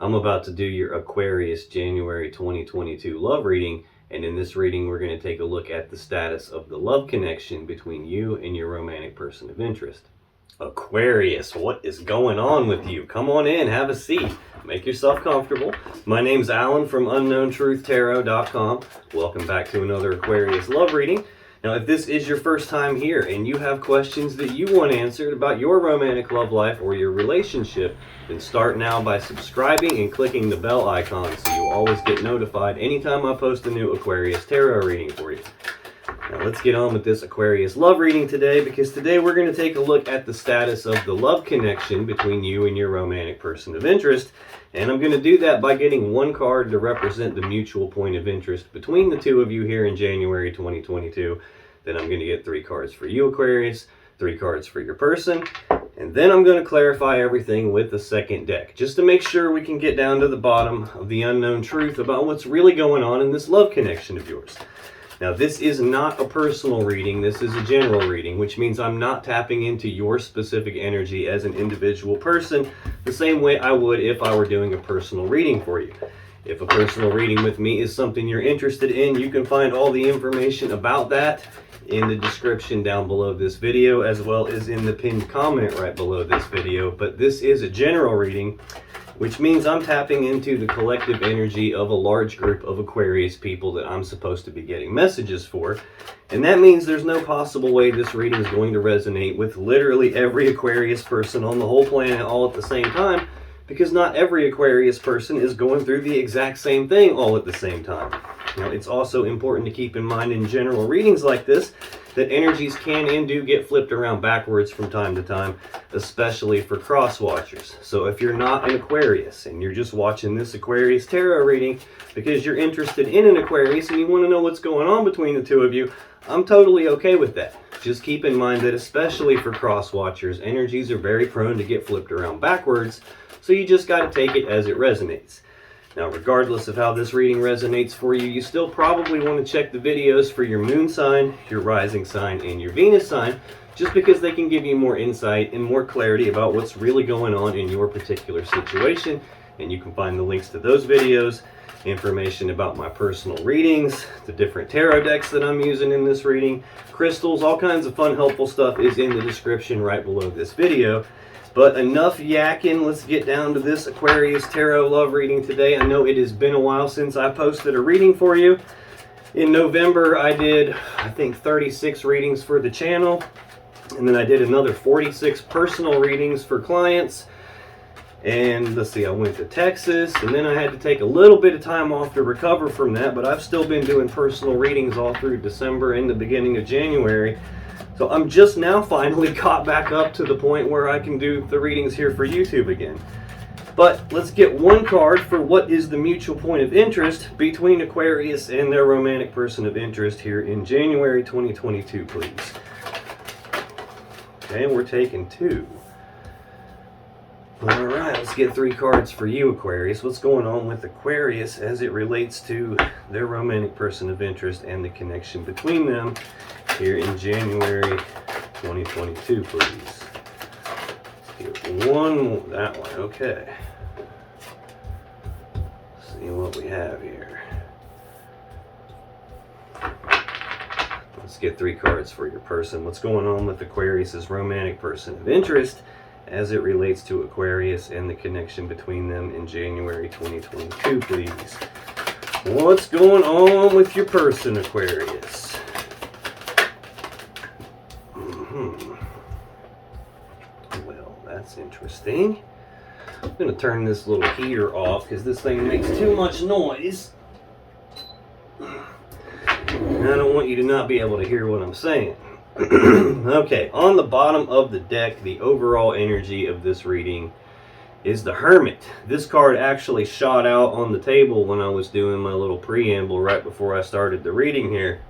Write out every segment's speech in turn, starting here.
I'm about to do your Aquarius January 2022 love reading, and in this reading we're going to take a look at the status of the love connection between you and your romantic person of interest. Aquarius, what is going on with you? Come on in, have a seat, make yourself comfortable. My name's Alan from UnknownTruthTarot.com. Welcome back to another Aquarius love reading. Now, if this is your first time here and you have questions that you want answered about your romantic love life or your relationship, then start now by subscribing and clicking the bell icon so you always get notified anytime I post a new Aquarius tarot reading for you. Now, let's get on with this Aquarius love reading today, because today we're going to take a look at the status of the love connection between you and your romantic person of interest. And I'm going to do that by getting one card to represent the mutual point of interest between the two of you here in January 2022. Then I'm going to get 3 cards for you, Aquarius, 3 cards for your person, and then I'm going to clarify everything with the second deck, just to make sure we can get down to the bottom of the unknown truth about what's really going on in this love connection of yours. Now, this is not a personal reading, this is a general reading, which means I'm not tapping into your specific energy as an individual person the same way I would if I were doing a personal reading for you. If a personal reading with me is something you're interested in, you can find all the information about that in the description down below this video, as well as in the pinned comment right below this video. But this is a general reading, which means I'm tapping into the collective energy of a large group of Aquarius people that I'm supposed to be getting messages for. And that means there's no possible way this reading is going to resonate with literally every Aquarius person on the whole planet all at the same time, because not every Aquarius person is going through the exact same thing all at the same time. Now, it's also important to keep in mind in general readings like this that energies can and do get flipped around backwards from time to time, especially for cross watchers. So if you're not an Aquarius and you're just watching this Aquarius tarot reading because you're interested in an Aquarius and you want to know what's going on between the two of you, I'm totally okay with that. Just keep in mind that especially for cross watchers, energies are very prone to get flipped around backwards, so you just got to take it as it resonates. Now, regardless of how this reading resonates for you, you still probably want to check the videos for your moon sign, your rising sign, and your Venus sign, just because they can give you more insight and more clarity about what's really going on in your particular situation. And you can find the links to those videos, information about my personal readings, the different tarot decks that I'm using in this reading, crystals, all kinds of fun, helpful stuff is in the description right below this video. But enough yakking, let's get down to this Aquarius Tarot love reading today. I know it has been a while since I posted a reading for you. In November, I did, I think, 36 readings for the channel. And then I did another 46 personal readings for clients. And let's see, I went to Texas, and then I had to take a little bit of time off to recover from that. But I've still been doing personal readings all through December and the beginning of January. So I'm just now finally caught back up to the point where I can do the readings here for YouTube again. But let's get one card for what is the mutual point of interest between Aquarius and their romantic person of interest here in January 2022, please. Okay, we're taking 2. All right, let's get 3 cards for you, Aquarius. What's going on with Aquarius as it relates to their romantic person of interest and the connection between them here in January 2022, please. Let's get one more, that one, okay. Let's see what we have here. Let's get 3 cards for your person. What's going on with Aquarius's romantic person of interest as it relates to Aquarius and the connection between them in January 2022, please. What's going on with your person, Aquarius? Well, that's interesting. I'm going to turn this little heater off because this thing makes too much noise. And I don't want you to not be able to hear what I'm saying. Okay, on the bottom of the deck, the overall energy of this reading is the Hermit. This card actually shot out on the table when I was doing my little preamble right before I started the reading here.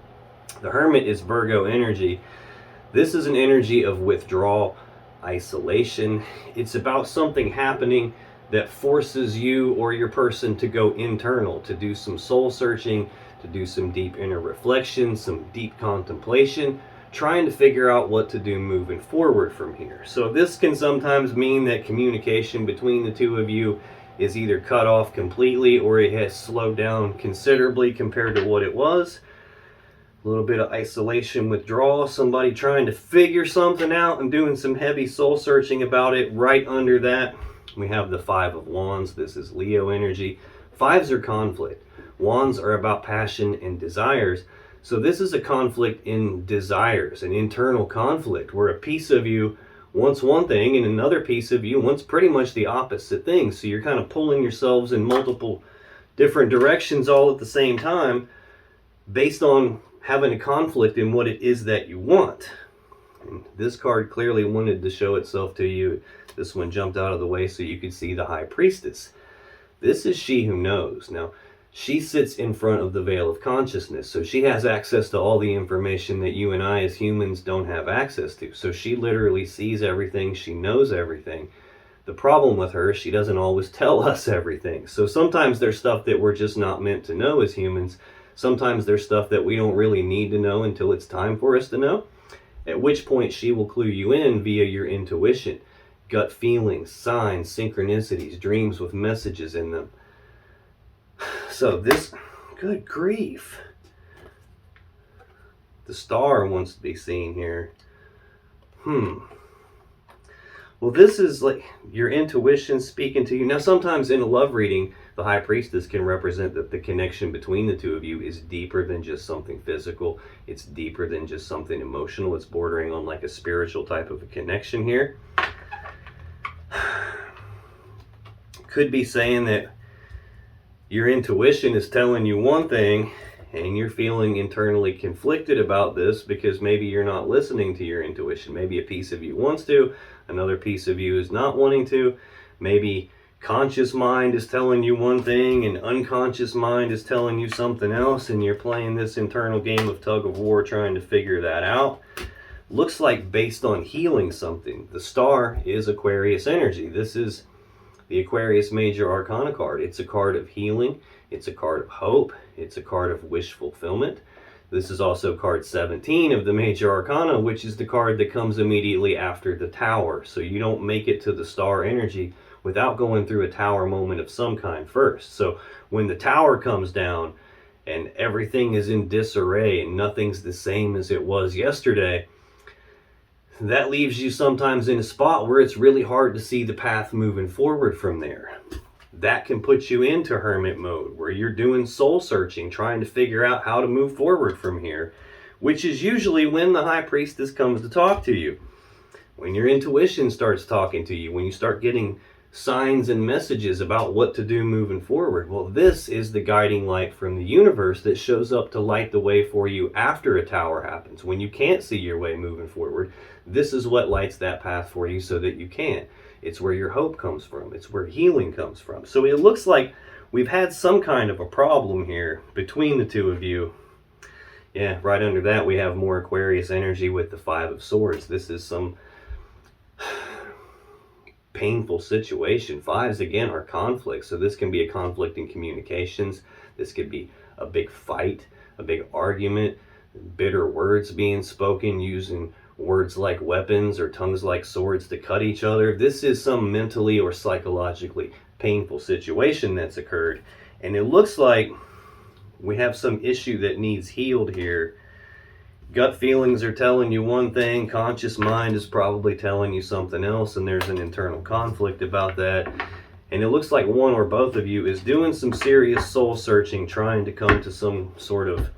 The Hermit is Virgo energy. This is an energy of withdrawal, isolation. It's about something happening that forces you or your person to go internal, to do some soul searching, to do some deep inner reflection, some deep contemplation, trying to figure out what to do moving forward from here. So this can sometimes mean that communication between the two of you is either cut off completely or it has slowed down considerably compared to what it was. A little bit of isolation, withdrawal, somebody trying to figure something out and doing some heavy soul searching about it. Right under that, we have the Five of Wands. This is Leo energy. Fives are conflict. Wands are about passion and desires. So this is a conflict in desires, an internal conflict where a piece of you wants one thing and another piece of you wants pretty much the opposite thing. So you're kind of pulling yourselves in multiple different directions all at the same time based on having a conflict in what it is that you want. And this card clearly wanted to show itself to you. This one jumped out of the way so you could see the High Priestess. This is she who knows. Now, she sits in front of the veil of consciousness, so she has access to all the information that you and I as humans don't have access to. So she literally sees everything, she knows everything. The problem with her, she doesn't always tell us everything. So sometimes there's stuff that we're just not meant to know as humans. Sometimes there's stuff that we don't really need to know until it's time for us to know, at which point she will clue you in via your intuition, gut feelings, signs, synchronicities, dreams with messages in them. So this, good grief. The Star wants to be seen here. Well, this is like your intuition speaking to you. Now, sometimes in a love reading, the High Priestess can represent that the connection between the two of you is deeper than just something physical. It's deeper than just something emotional. It's bordering on like a spiritual type of a connection here. Could be saying that your intuition is telling you one thing and you're feeling internally conflicted about this because maybe you're not listening to your intuition. Maybe a piece of you wants to, another piece of you is not wanting to. Maybe conscious mind is telling you one thing and unconscious mind is telling you something else, and you're playing this internal game of tug of war trying to figure that out. Looks like based on healing something. The Star is Aquarius energy. This is the Aquarius Major Arcana card. It's a card of healing. It's a card of hope. It's a card of wish fulfillment. This is also card 17 of the Major Arcana, which is the card that comes immediately after the Tower. So you don't make it to the Star energy without going through a Tower moment of some kind first. So when the Tower comes down and everything is in disarray and nothing's the same as it was yesterday, that leaves you sometimes in a spot where it's really hard to see the path moving forward from there. That can put you into hermit mode where you're doing soul searching, trying to figure out how to move forward from here, which is usually when the High Priestess comes to talk to you. When your intuition starts talking to you, when you start getting signs and messages about what to do moving forward. Well, this is the guiding light from the universe that shows up to light the way for you after a Tower happens. When you can't see your way moving forward, this is what lights that path for you so that you can. It's where your hope comes from. It's where healing comes from. So it looks like we've had some kind of a problem here between the two of you. Yeah, right under that we have more Aquarius energy with the Five of Swords. This is some painful situation. Fives, again, are conflict. So this can be a conflict in communications. This could be a big fight, a big argument, bitter words being spoken, using words like weapons or tongues like swords to cut each other. This is some mentally or psychologically painful situation that's occurred. And it looks like we have some issue that needs healed here. Gut feelings are telling you one thing, conscious mind is probably telling you something else, and there's an internal conflict about that. And it looks like one or both of you is doing some serious soul searching, trying to come to some sort of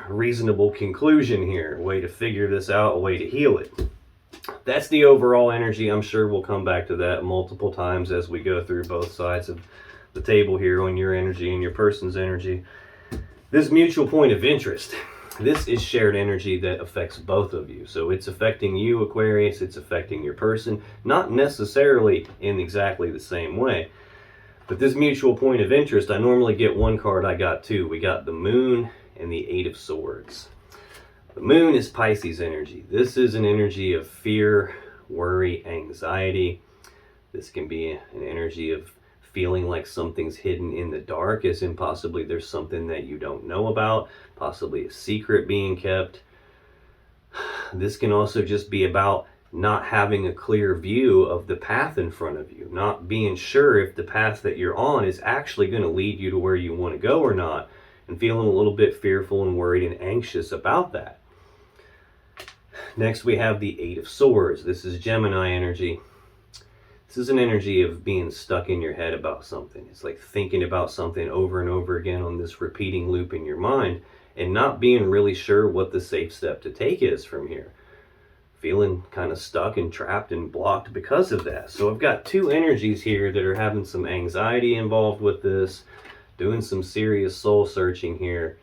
reasonable conclusion here, a way to figure this out, a way to heal it. That's the overall energy. I'm sure we'll come back to that multiple times as we go through both sides of the table here on your energy and your person's energy. This mutual point of interest, this is shared energy that affects both of you. So it's affecting you, Aquarius, it's affecting your person, not necessarily in exactly the same way. But this mutual point of interest, I normally get one card, I got two. We got the Moon and the Eight of Swords. The Moon is Pisces energy. This is an energy of fear, worry, anxiety. This can be an energy of feeling like something's hidden in the dark, as in possibly there's something that you don't know about, possibly a secret being kept. This can also just be about not having a clear view of the path in front of you, not being sure if the path that you're on is actually going to lead you to where you want to go or not, and feeling a little bit fearful and worried and anxious about that. Next, we have the Eight of Swords. This is Gemini energy. This is an energy of being stuck in your head about something. It's like thinking about something over and over again on this repeating loop in your mind and not being really sure what the safe step to take is from here. Feeling kind of stuck and trapped and blocked because of that. So I've got two energies here that are having some anxiety involved with this, doing some serious soul searching here.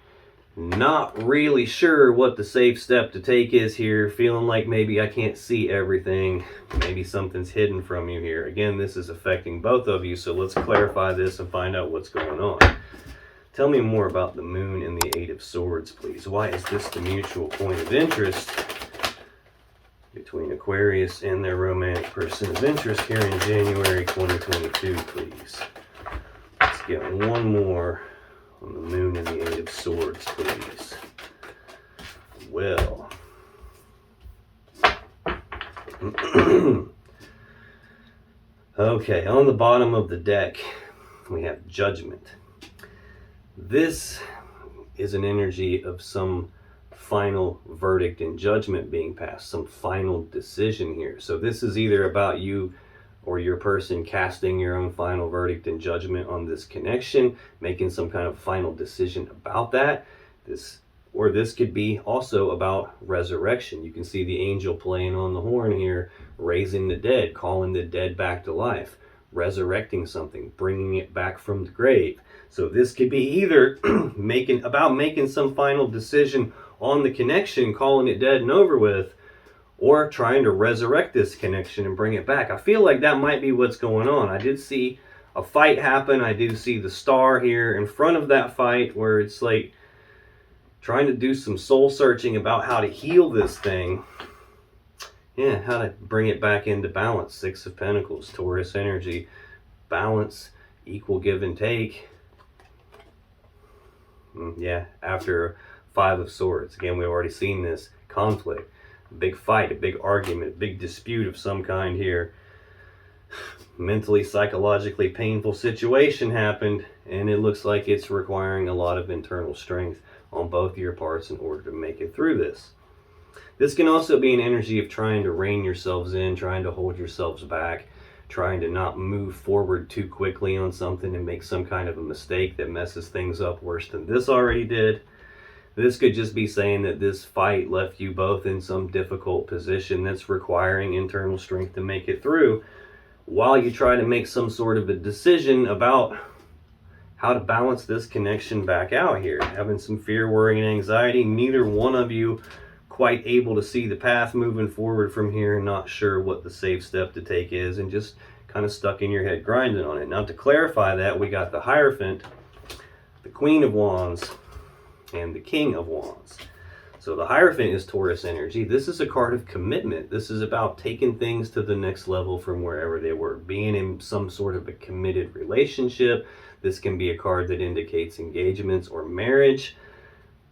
Not really sure what the safe step to take is here, feeling like maybe I can't see everything, maybe something's hidden from you here. Again, this is affecting both of you, so let's clarify this and find out what's going on. Tell me more about the Moon and the Eight of Swords, please. Why is this the mutual point of interest between Aquarius and their romantic person of interest here in January 2022, please? Let's get one more on the Moon and the Eight of Swords, please. Well, okay, on the bottom of the deck, we have Judgment. This is an energy of some final verdict and judgment being passed, some final decision here. So this is either about you or your person casting your own final verdict and judgment on this connection, making some kind of final decision about that. This could be also about resurrection. You can see the angel playing on the horn here, raising the dead, calling the dead back to life, resurrecting something, bringing it back from the grave. So this could be either making some final decision on the connection, calling it dead and over with, or trying to resurrect this connection and bring it back. I feel like that might be what's going on. I did see a fight happen. I do see the star here in front of that fight where it's like trying to do some soul searching about how to heal this thing. Yeah, how to bring it back into balance. Six of Pentacles, Taurus energy, balance, equal give and take. Yeah, after Five of Swords. Again, we've already seen this conflict. A big fight, a big argument, a big dispute of some kind here. Mentally, psychologically painful situation happened, and it looks like it's requiring a lot of internal strength on both your parts in order to make it through this. This can also be an energy of trying to rein yourselves in, trying to hold yourselves back, trying to not move forward too quickly on something and make some kind of a mistake that messes things up worse than this already did. This could just be saying that this fight left you both in some difficult position that's requiring internal strength to make it through, while you try to make some sort of a decision about how to balance this connection back out here. Having some fear, worry, and anxiety. Neither one of you quite able to see the path moving forward from here, not sure what the safe step to take is, and just kind of stuck in your head grinding on it. Now, to clarify that, we got the Hierophant, the Queen of Wands, and the King of Wands. So the Hierophant is Taurus energy. This is a card of commitment. This is about taking things to the next level from wherever they were, being in some sort of a committed relationship. This can be a card that indicates engagements or marriage.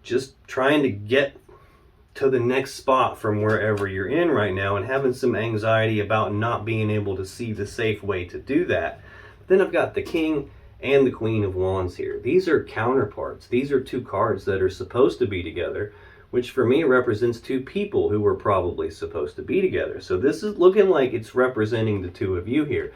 Just trying to get to the next spot from wherever you're in right now, and having some anxiety about not being able to see the safe way to do that. Then I've got the King and the Queen of Wands here. These are counterparts. These are two cards that are supposed to be together, which for me represents two people who were probably supposed to be together. So this is looking like it's representing the two of you here.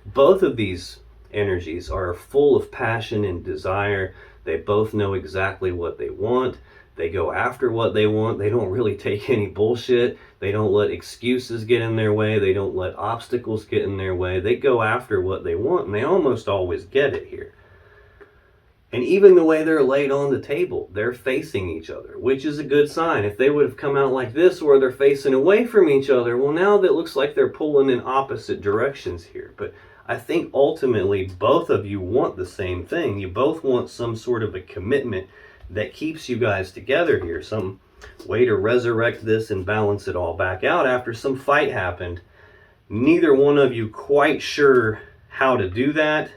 Both of these energies are full of passion and desire. They both know exactly what they want. They go after what they want. They don't really take any bullshit. They don't let excuses get in their way. They don't let obstacles get in their way. They go after what they want, and they almost always get it here. And even the way they're laid on the table, they're facing each other, which is a good sign. If they would have come out like this, where they're facing away from each other, well, now that looks like they're pulling in opposite directions here. But I think ultimately both of you want the same thing. You both want some sort of a commitment that keeps you guys together here, some way to resurrect this and balance it all back out after some fight happened. Neither one of you quite sure how to do that,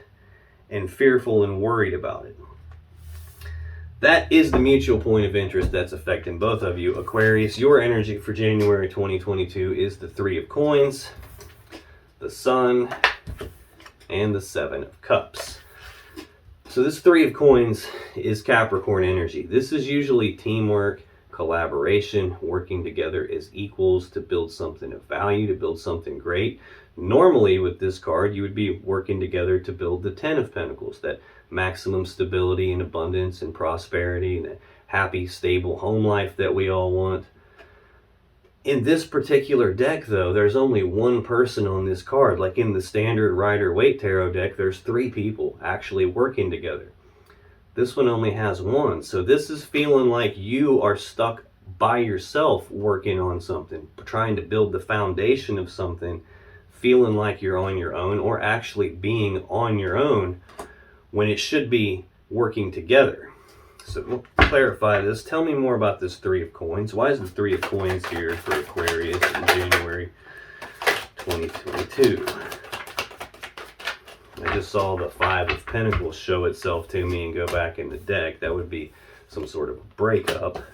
and fearful and worried about it. that is the mutual point of interest that's affecting both of you. Aquarius, your energy for January 2022 is the Three of Coins, the Sun, and the Seven of Cups. So this Three of Coins is Capricorn energy. This is usually teamwork, collaboration, working together as equals to build something of value, to build something great. Normally with this card, you would be working together to build the Ten of Pentacles, that maximum stability and abundance and prosperity and a happy, stable home life that we all want. In this particular deck, though, there's only one person on this card. Like in the standard Rider-Waite Tarot deck, there's three people actually working together. This one only has one. So this is feeling like you are stuck by yourself working on something, trying to build the foundation of something, feeling like you're on your own, or actually being on your own when it should be working together. So we'll clarify this. Tell me more about this Three of Coins. Why is the Three of Coins here for Aquarius in January 2022? I just saw the Five of Pentacles show itself to me and go back in the deck. That would be some sort of breakup.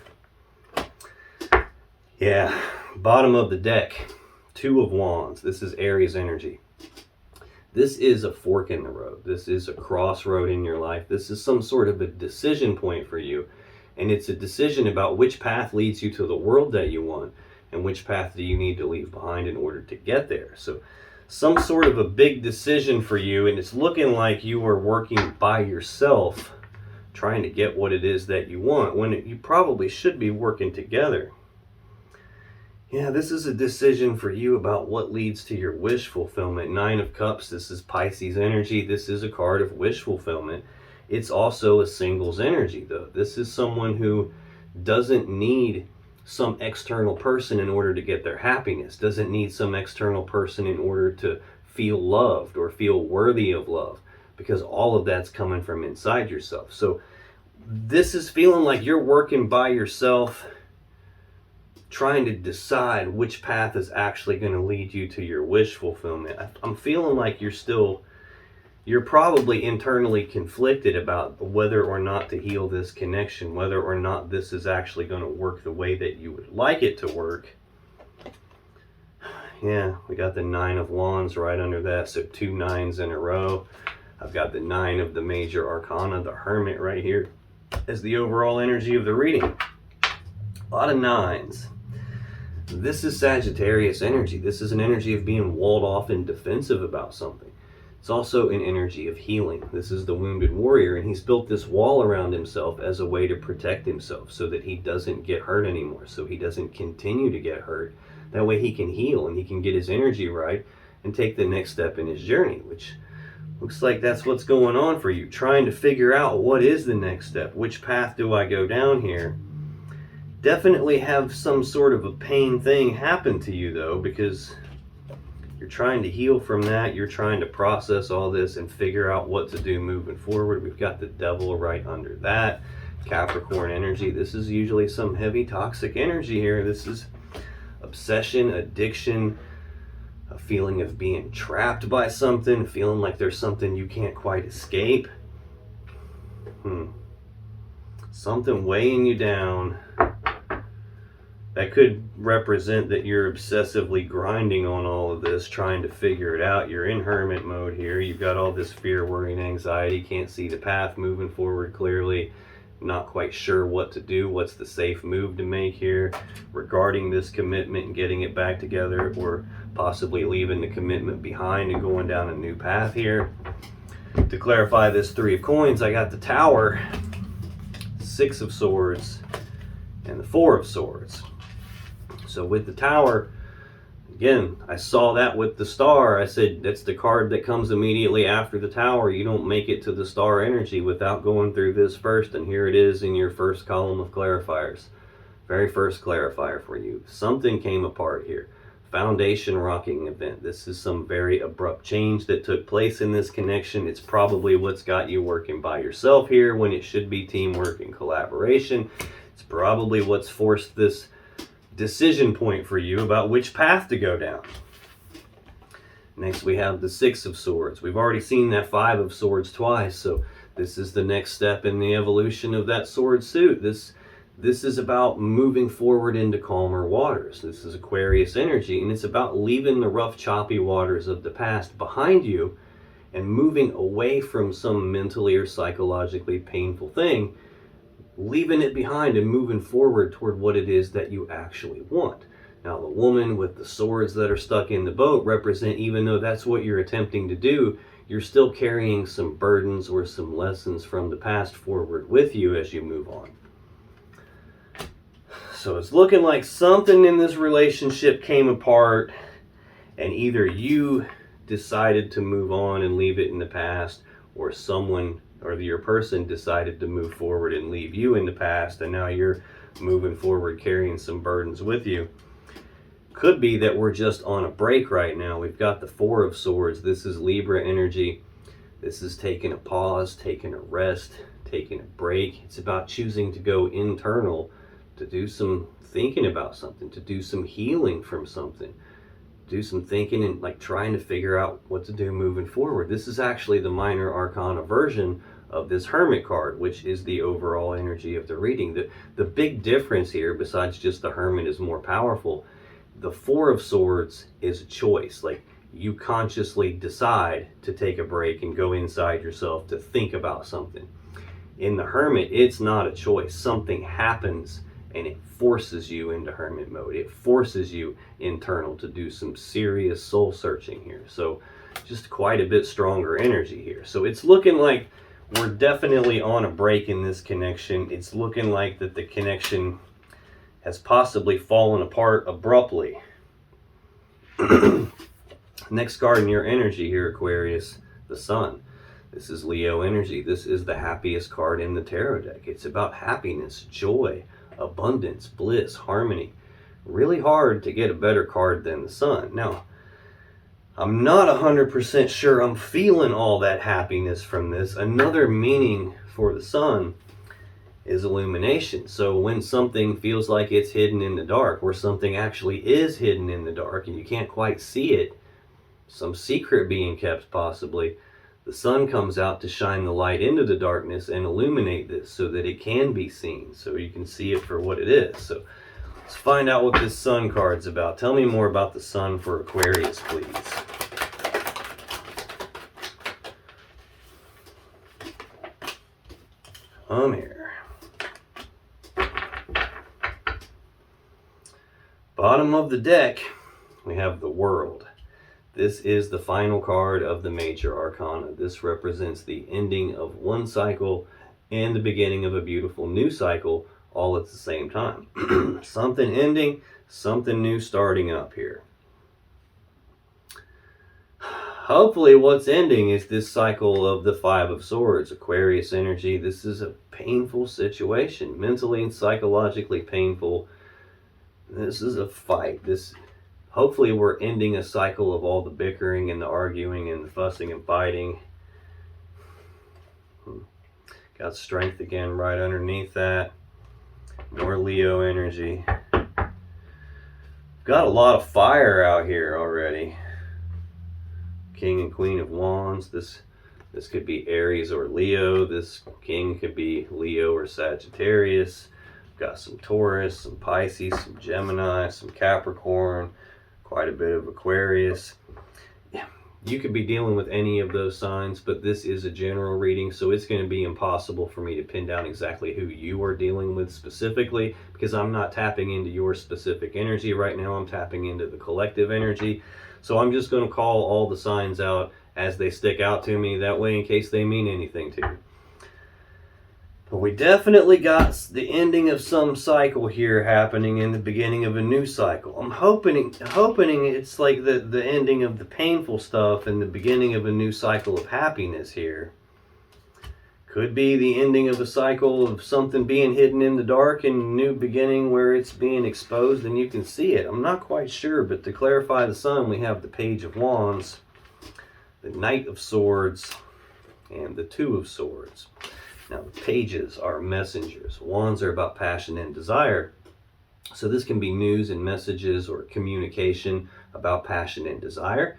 Yeah, bottom of the deck, Two of Wands. This is Aries energy. This is a fork in the road. This is a crossroad in your life. This is some sort of a decision point for you. And it's a decision about which path leads you to the world that you want and which path do you need to leave behind in order to get there. So some sort of a big decision for you, and it's looking like you are working by yourself trying to get what it is that you want when you probably should be working together. Yeah, this is a decision for you about what leads to your wish fulfillment. Nine of Cups, this is Pisces energy. This is a card of wish fulfillment. It's also a singles energy, though. This is someone who doesn't need some external person in order to get their happiness, doesn't need some external person in order to feel loved or feel worthy of love, because all of that's coming from inside yourself. So this is feeling like you're working by yourself, trying to decide which path is actually going to lead you to your wish fulfillment. I'm feeling like you're probably internally conflicted about whether or not to heal this connection, whether or not this is actually going to work the way that you would like it to work. Yeah, we got the Nine of Wands right under that, so 2 nines in a row. I've got the Nine of the Major Arcana, the Hermit, right here as the overall energy of the reading. A lot of nines. This is Sagittarius energy. This is an energy of being walled off and defensive about something. It's also an energy of healing. This is the Wounded Warrior, and he's built this wall around himself as a way to protect himself so that he doesn't get hurt anymore, so he doesn't continue to get hurt. That way he can heal and he can get his energy right and take the next step in his journey, which looks like that's what's going on for you, trying to figure out what is the next step. Which path do I go down here? Definitely have some sort of a pain thing happen to you, though, because you're trying to heal from that. You're trying to process all this and figure out what to do moving forward. We've got the Devil right under that. Capricorn energy. This is usually some heavy toxic energy here. This is obsession, addiction, a feeling of being trapped by something, feeling like there's something you can't quite escape. Something weighing you down. That could represent that you're obsessively grinding on all of this, trying to figure it out. You're in hermit mode here. You've got all this fear, worry, and anxiety. Can't see the path moving forward clearly. Not quite sure what to do. What's the safe move to make here regarding this commitment and getting it back together, or possibly leaving the commitment behind and going down a new path here. To clarify this Three of Coins, I got the Tower, Six of Swords, and the Four of Swords. So with the Tower, again, I saw that with the Star. I said that's the card that comes immediately after the Tower. You don't make it to the Star energy without going through this first, and here it is in your first column of clarifiers. Very first clarifier for you. Something came apart here. Foundation rocking event. This is some very abrupt change that took place in this connection. It's probably what's got you working by yourself here when it should be teamwork and collaboration. It's probably what's forced this decision point for you about which path to go down. Next we have the Six of Swords. We've already seen that Five of Swords twice, so This is the next step in the evolution of that sword suit. This is about moving forward into calmer waters. This is Aquarius energy, and it's about leaving the rough, choppy waters of the past behind you and moving away from some mentally or psychologically painful thing, leaving it behind and moving forward toward what it is that you actually want. Now, the woman with the swords that are stuck in the boat represent, even though that's what you're attempting to do, you're still carrying some burdens or some lessons from the past forward with you as you move on. So it's looking like something in this relationship came apart, and either you decided to move on and leave it in the past, or someone or your person decided to move forward and leave you in the past, and now you're moving forward carrying some burdens with you. Could be that we're just on a break right now. We've got the Four of Swords. This is Libra energy. This is taking a pause, taking a rest, taking a break. It's about choosing to go internal, to do some thinking about something, to do some healing from something, do some thinking and like trying to figure out what to do moving forward. This is actually the minor arcana version of this Hermit card, which is the overall energy of the reading. The big difference here, besides just the Hermit is more powerful, the Four of Swords is a choice. Like, you consciously decide to take a break and go inside yourself to think about something. In the Hermit, it's not a choice. Something happens and it forces you into Hermit mode. It forces you internal to do some serious soul searching here. So just quite a bit stronger energy here. So it's looking like we're definitely on a break in this connection. It's looking like that the connection has possibly fallen apart abruptly. Next card in your energy here, Aquarius, the Sun. This is Leo energy. This is the happiest card in the tarot deck. It's about happiness, joy, abundance, bliss, harmony. Really hard to get a better card than the Sun. Now, I'm not 100% sure I'm feeling all that happiness from this. Another meaning for the Sun is illumination. So when something feels like it's hidden in the dark, or something actually is hidden in the dark and you can't quite see it, some secret being kept possibly, the Sun comes out to shine the light into the darkness and illuminate this so that it can be seen, so you can see it for what it is. So let's find out what this Sun card's about. Tell me more about the Sun for Aquarius, please. Come here. Bottom of the deck, we have the World. This is the final card of the major arcana. This represents the ending of one cycle and the beginning of a beautiful new cycle all at the same time. Something ending, something new starting up here. Hopefully what's ending is this cycle of the Five of Swords, Aquarius energy. This is a painful situation, mentally and psychologically painful. This is a fight. Hopefully we're ending a cycle of all the bickering and the arguing and the fussing and fighting. Got Strength again right underneath that. More Leo energy. Got a lot of fire out here already. King and Queen of Wands. This could be Aries or Leo. This king could be Leo or Sagittarius. Got some Taurus, some Pisces, some Gemini, some Capricorn. Quite a bit of Aquarius. You could be dealing with any of those signs, but this is a general reading, so it's going to be impossible for me to pin down exactly who you are dealing with specifically, because I'm not tapping into your specific energy right now. I'm tapping into the collective energy. So I'm just going to call all the signs out as they stick out to me, that way in case they mean anything to you. But we definitely got the ending of some cycle here happening in the beginning of a new cycle. I'm hoping it's like the ending of the painful stuff and the beginning of a new cycle of happiness here. Could be the ending of a cycle of something being hidden in the dark and a new beginning where it's being exposed and you can see it. I'm not quite sure, but to clarify the Sun, we have the Page of Wands, the Knight of Swords, and the Two of Swords. Now, the pages are messengers. Wands are about passion and desire. So this can be news and messages or communication about passion and desire.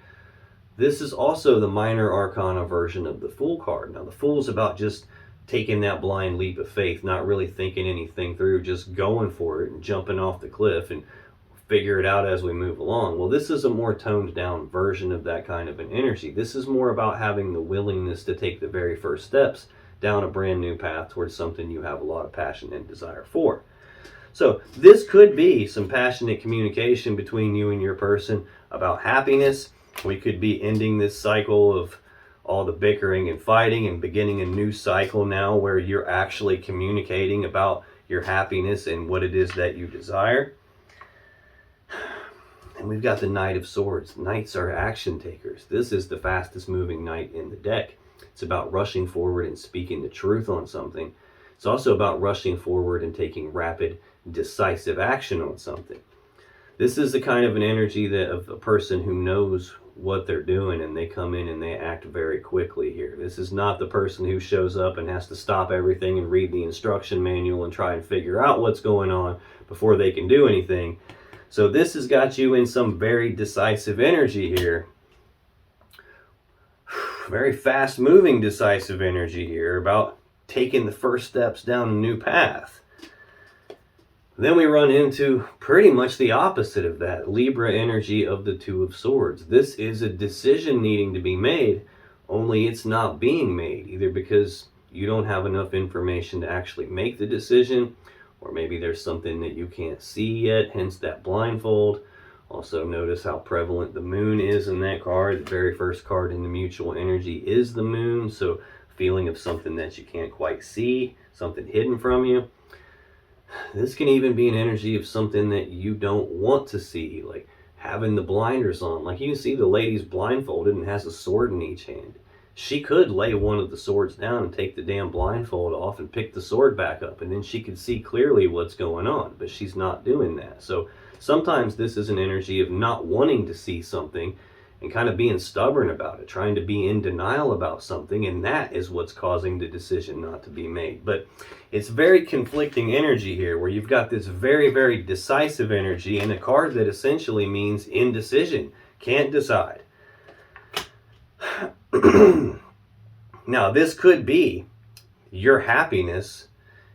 This is also the minor arcana version of the Fool card. Now, the Fool's about just taking that blind leap of faith, not really thinking anything through, just going for it and jumping off the cliff and figure it out as we move along. Well, this is a more toned down version of that kind of an energy. This is more about having the willingness to take the very first steps down a brand new path towards something you have a lot of passion and desire for. So this could be some passionate communication between you and your person about happiness. We could be ending this cycle of all the bickering and fighting and beginning a new cycle now where you're actually communicating about your happiness and what it is that you desire. And we've got the Knight of Swords. Knights are action takers. This is the fastest moving knight in the deck. It's about rushing forward and speaking the truth on something. It's also about rushing forward and taking rapid, decisive action on something. This is the kind of an energy that of a person who knows what they're doing, and they come in and they act very quickly here. This is not the person who shows up and has to stop everything and read the instruction manual and try and figure out what's going on before they can do anything. So this has got you in some very decisive energy here. Very fast moving decisive energy here about taking the first steps down a new path. Then we run into pretty much the opposite of that, Libra energy of the Two of Swords. This is a decision needing to be made, only it's not being made, either because you don't have enough information to actually make the decision, or maybe there's something that you can't see yet, hence that blindfold. Also notice how prevalent the moon is in that card. The very first card in the mutual energy is the moon, so feeling of something that you can't quite see, something hidden from you. This can even be an energy of something that you don't want to see, like having the blinders on. Like you can see the lady's blindfolded and has a sword in each hand. She could lay one of the swords down and take the damn blindfold off and pick the sword back up, and then she could see clearly what's going on, but she's not doing that. So sometimes this is an energy of not wanting to see something and kind of being stubborn about it, trying to be in denial about something, and that is what's causing the decision not to be made. But it's very conflicting energy here, where you've got this very, very decisive energy and a card that essentially means indecision, can't decide. Now, this could be your happiness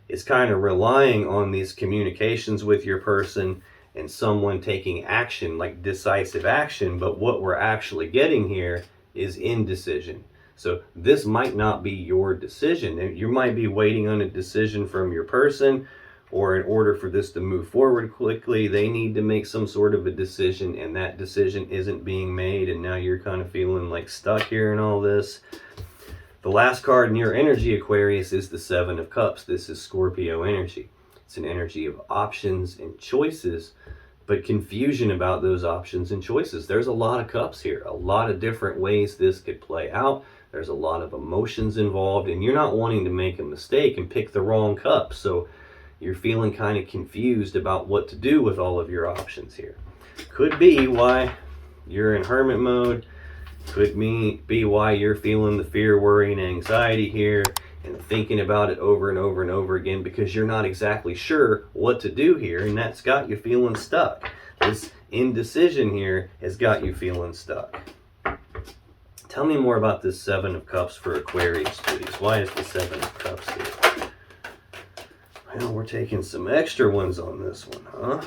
is kind of relying on these communications with your person and someone taking action, like decisive action, but what we're actually getting here is indecision. So this might not be your decision. You might be waiting on a decision from your person, or in order for this to move forward quickly, they need to make some sort of a decision, and that decision isn't being made, and now you're kind of feeling like stuck here in all this. The last card in your energy, Aquarius, is the Seven of Cups. This is Scorpio energy. It's an energy of options and choices, but confusion about those options and choices. There's a lot of cups here, a lot of different ways this could play out. There's a lot of emotions involved, and you're not wanting to make a mistake and pick the wrong cup. So you're feeling kind of confused about what to do with all of your options here. Could be why you're in hermit mode. Could be why you're feeling the fear, worry, and anxiety here, and thinking about it over and over and over again, because you're not exactly sure what to do here, and that's got you feeling stuck. This indecision here has got you feeling stuck. Tell me more about this Seven of Cups for Aquarius, please. Why is the Seven of Cups here? Well, we're taking some extra ones on this one, huh?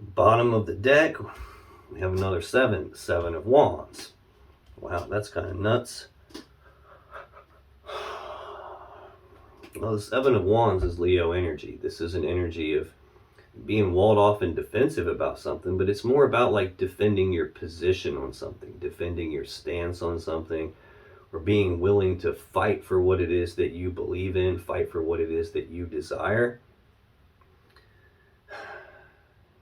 Bottom of the deck, we have another seven, Seven of Wands. Wow, that's kind of nuts. Well, the Seven of Wands is Leo energy. This is an energy of being walled off and defensive about something, but it's more about like defending your position on something, defending your stance on something, or being willing to fight for what it is that you believe in, fight for what it is that you desire.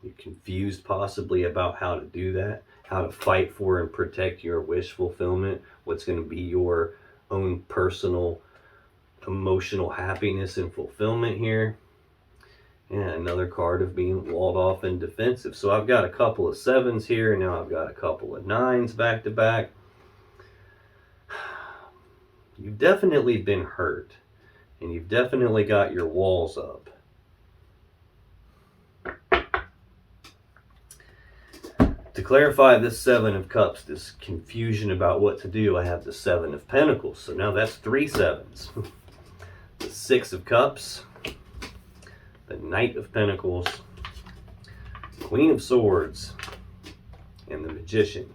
You're confused possibly about how to do that, how to fight for and protect your wish fulfillment, what's going to be your own personal emotional happiness and fulfillment here. And another card of being walled off and defensive. So I've got a couple of sevens here, and now I've got a couple of nines back to back. You've definitely been hurt, and you've definitely got your walls up. To clarify this Seven of Cups, this confusion about what to do, I have the Seven of Pentacles. So now that's 3 sevens. The Six of Cups, the Knight of Pentacles, Queen of Swords, and the Magician.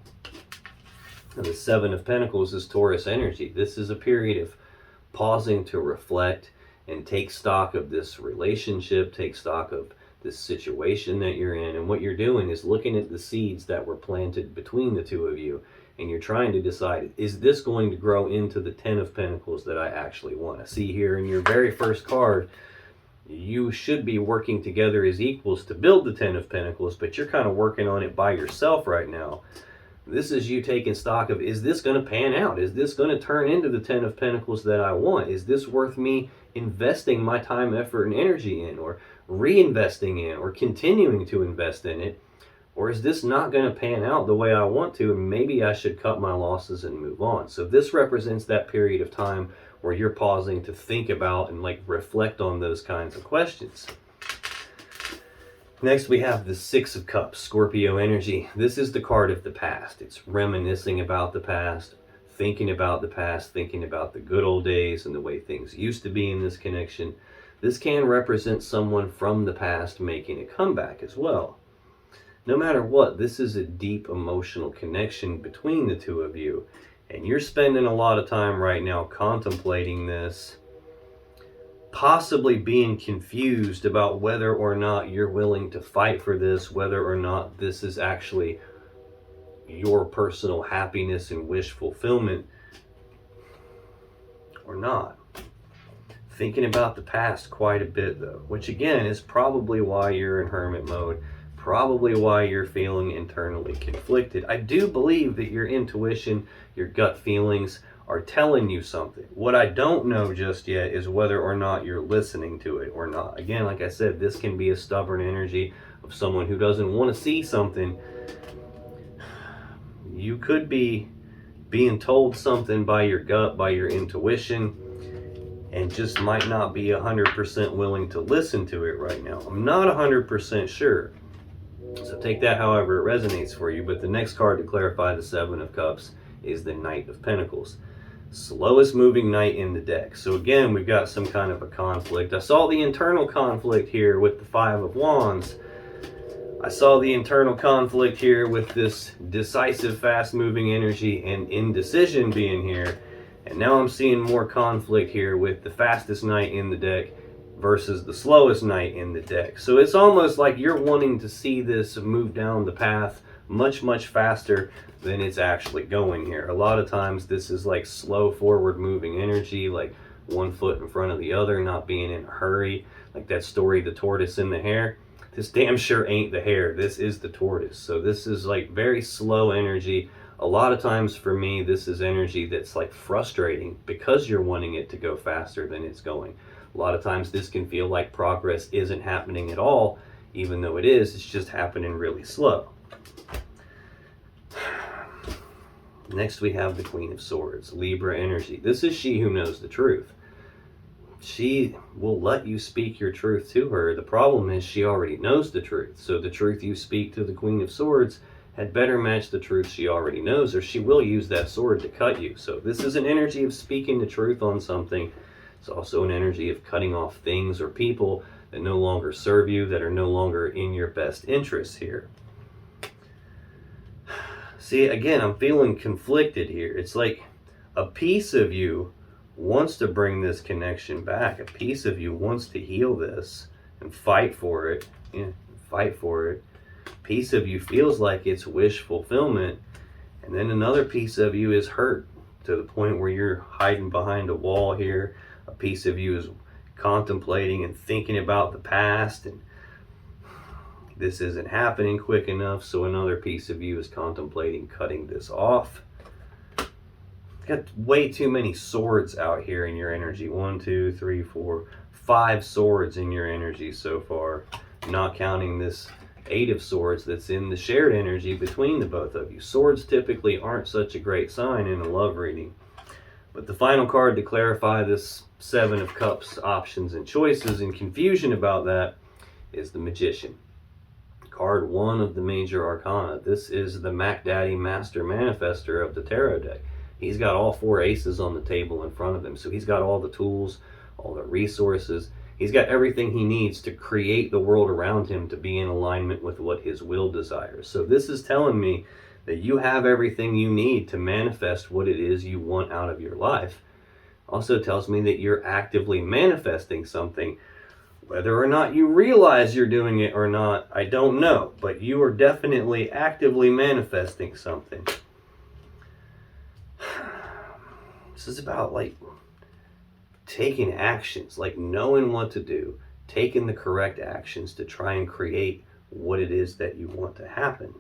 And the Seven of Pentacles is Taurus energy. This is a period of pausing to reflect and take stock of this relationship, take stock of this situation that you're in. And what you're doing is looking at the seeds that were planted between the two of you, and you're trying to decide, is this going to grow into the Ten of Pentacles that I actually want to see here? In your very first card, you should be working together as equals to build the Ten of Pentacles, but you're kind of working on it by yourself right now. This is you taking stock of, is this going to pan out? Is this going to turn into the Ten of Pentacles that I want? Is this worth me investing my time, effort, and energy in, or reinvesting in, or continuing to invest in it? Or is this not going to pan out the way I want to, and maybe I should cut my losses and move on? So this represents that period of time where you're pausing to think about and like reflect on those kinds of questions. Next, we have the Six of Cups, Scorpio energy. This is the card of the past. It's reminiscing about the past, thinking about the past, thinking about the good old days and the way things used to be in this connection. This can represent someone from the past making a comeback as well. No matter what, this is a deep emotional connection between the two of you. And you're spending a lot of time right now contemplating this, possibly being confused about whether or not you're willing to fight for this, whether or not this is actually your personal happiness and wish fulfillment or not. Thinking about the past quite a bit though, which again is probably why you're in hermit mode, probably why you're feeling internally conflicted. I do believe that your intuition, your gut feelings are telling you something. What I don't know just yet is whether or not you're listening to it or not. Again, like I said, this can be a stubborn energy of someone who doesn't want to see something. You could be being told something by your gut, by your intuition, and just might not be 100% willing to listen to it right now. I'm not 100% sure. So take that however it resonates for you. But the next card to clarify the Seven of Cups is the Knight of Pentacles. Slowest moving knight in the deck. So again, we've got some kind of a conflict. I saw the internal conflict here with the Five of Wands. I saw the internal conflict here with this decisive, fast-moving energy and indecision being here. And now I'm seeing more conflict here with the fastest knight in the deck versus the slowest knight in the deck. So it's almost like you're wanting to see this move down the path much, much faster than it's actually going here. A lot of times this is like slow forward moving energy, like one foot in front of the other, not being in a hurry. Like that story, the tortoise and the hare. This damn sure ain't the hare. This is the tortoise. So this is like very slow energy. A lot of times for me, this is energy that's like frustrating because you're wanting it to go faster than it's going. A lot of times this can feel like progress isn't happening at all, even though it is. It's just happening really slow. Next we have the Queen of Swords, Libra energy. This is she who knows the truth. She will let you speak your truth to her. The problem is she already knows the truth. So the truth you speak to the Queen of Swords had better match the truth she already knows, or she will use that sword to cut you. So this is an energy of speaking the truth on something. It's also an energy of cutting off things or people that no longer serve you, that are no longer in your best interests here. See, again, I'm feeling conflicted here. It's like a piece of you wants to bring this connection back. A piece of you wants to heal this and fight for it. Fight for it. A piece of you feels like it's wish fulfillment. And then another piece of you is hurt to the point where you're hiding behind a wall here. A piece of you is contemplating and thinking about the past, and this isn't happening quick enough, so another piece of you is contemplating cutting this off. Got way too many swords out here in your energy. 1, 2, 3, 4, 5 swords in your energy so far, not counting this 8 of swords that's in the shared energy between the both of you. Swords typically aren't such a great sign in a love reading. But the final card to clarify this 7 of Cups options and choices and confusion about that is the Magician. Card 1 of the Major Arcana. This is the Mac Daddy Master Manifester of the Tarot deck. He's got all 4 aces on the table in front of him. So he's got all the tools, all the resources. He's got everything he needs to create the world around him to be in alignment with what his will desires. So this is telling me that you have everything you need to manifest what it is you want out of your life. Also tells me that you're actively manifesting something. Whether or not you realize you're doing it or not, I don't know. But you are definitely actively manifesting something. This is about like taking actions, like knowing what to do, taking the correct actions to try and create what it is that you want to happen.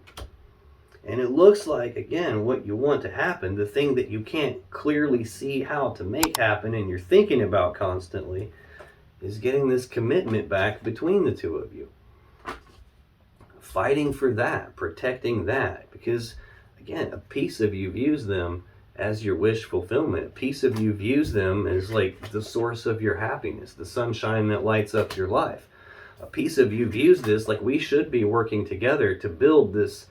And it looks like, again, what you want to happen, the thing that you can't clearly see how to make happen and you're thinking about constantly, is getting this commitment back between the two of you. Fighting for that, protecting that, because, again, a piece of you views them as your wish fulfillment. A piece of you views them as like the source of your happiness, the sunshine that lights up your life. A piece of you views this like we should be working together to build this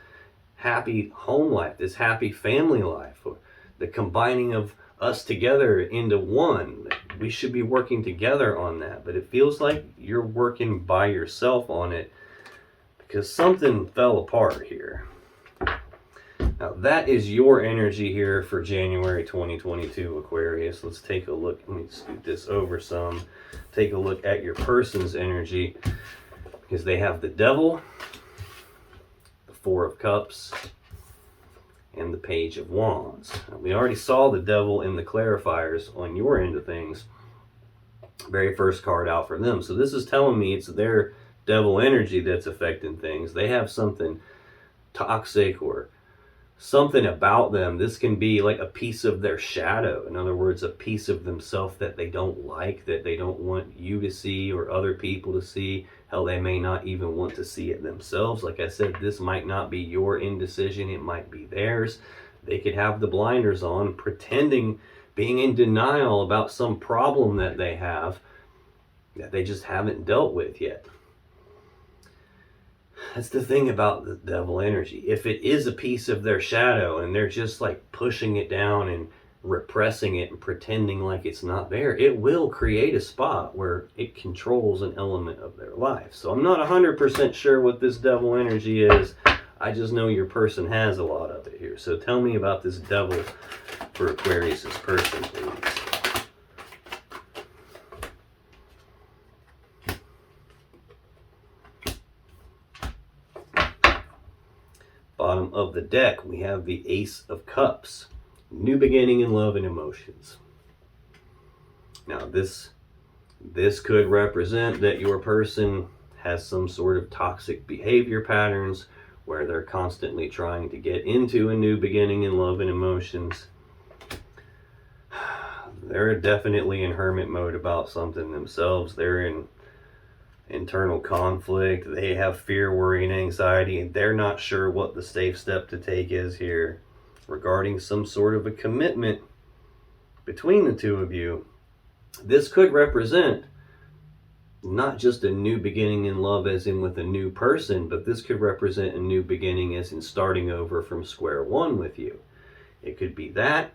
happy home life, this happy family life, or the combining of us together into one. We should be working together on that, but it feels like you're working by yourself on it because something fell apart here. Now that is your energy here for January 2022, Aquarius. Let's take a look. Let me scoot this over some. Take a look at your person's energy, because they have the Devil, the Four of Cups, and the Page of Wands. Now, we already saw the Devil in the clarifiers on your end of things. Very first card out for them. So this is telling me it's their Devil energy that's affecting things. They have something toxic or something about them. This can be like a piece of their shadow. In other words, a piece of themselves that they don't like, that they don't want you to see or other people to see. Hell, they may not even want to see it themselves. Like I said, this might not be your indecision. It might be theirs. They could have the blinders on, pretending, being in denial about some problem that they have that they just haven't dealt with yet. That's the thing about the Devil energy. If it is a piece of their shadow and they're just like pushing it down and repressing it and pretending like it's not there, it will create a spot where it controls an element of their life. So I'm not 100% sure what this Devil energy is. I just know your person has a lot of it here. So tell me about this Devil for Aquarius's person, please. Bottom of the deck, we have the Ace of Cups. New beginning in love and emotions. Now this could represent that your person has some sort of toxic behavior patterns where they're constantly trying to get into a new beginning in love and emotions. They're definitely in hermit mode about something themselves. They're in internal conflict. They have fear, worry, and anxiety, and they're not sure what the safe step to take is here regarding some sort of a commitment between the two of you. This could represent not just a new beginning in love as in with a new person, but this could represent a new beginning as in starting over from square one with you. It could be that,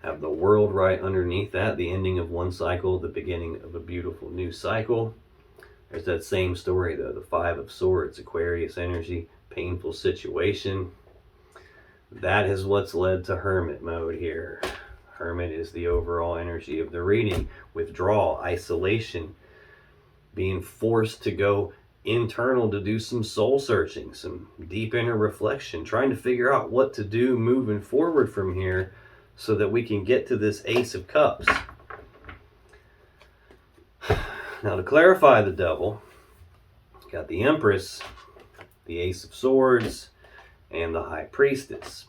have the World right underneath that, the ending of one cycle, the beginning of a beautiful new cycle. There's that same story though, the Five of Swords, Aquarius energy, painful situation. That is what's led to hermit mode here. Hermit is the overall energy of the reading. Withdrawal, isolation, being forced to go internal to do some soul searching, some deep inner reflection, trying to figure out what to do moving forward from here so that we can get to this Ace of Cups. Now to clarify the Devil, got the Empress, the Ace of Swords, and the High Priestess.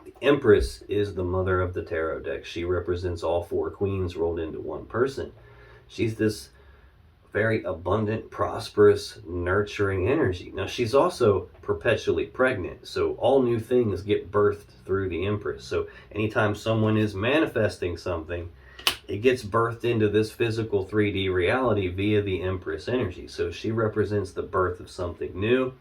The Empress is the mother of the tarot deck. She represents all 4 queens rolled into one person. She's this very abundant, prosperous, nurturing energy. Now she's also perpetually pregnant, so all new things get birthed through the Empress. So anytime someone is manifesting something, it gets birthed into this physical 3D reality via the Empress energy. So she represents the birth of something new.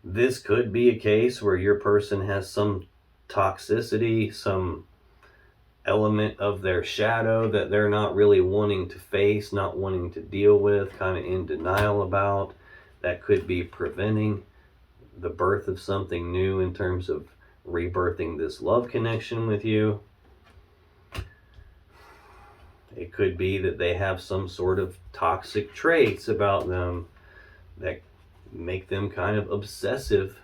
This could be a case where your person has some toxicity, some element of their shadow that they're not really wanting to face, not wanting to deal with, kind of in denial about. That could be preventing the birth of something new in terms of rebirthing this love connection with you. It could be that they have some sort of toxic traits about them that make them kind of obsessive,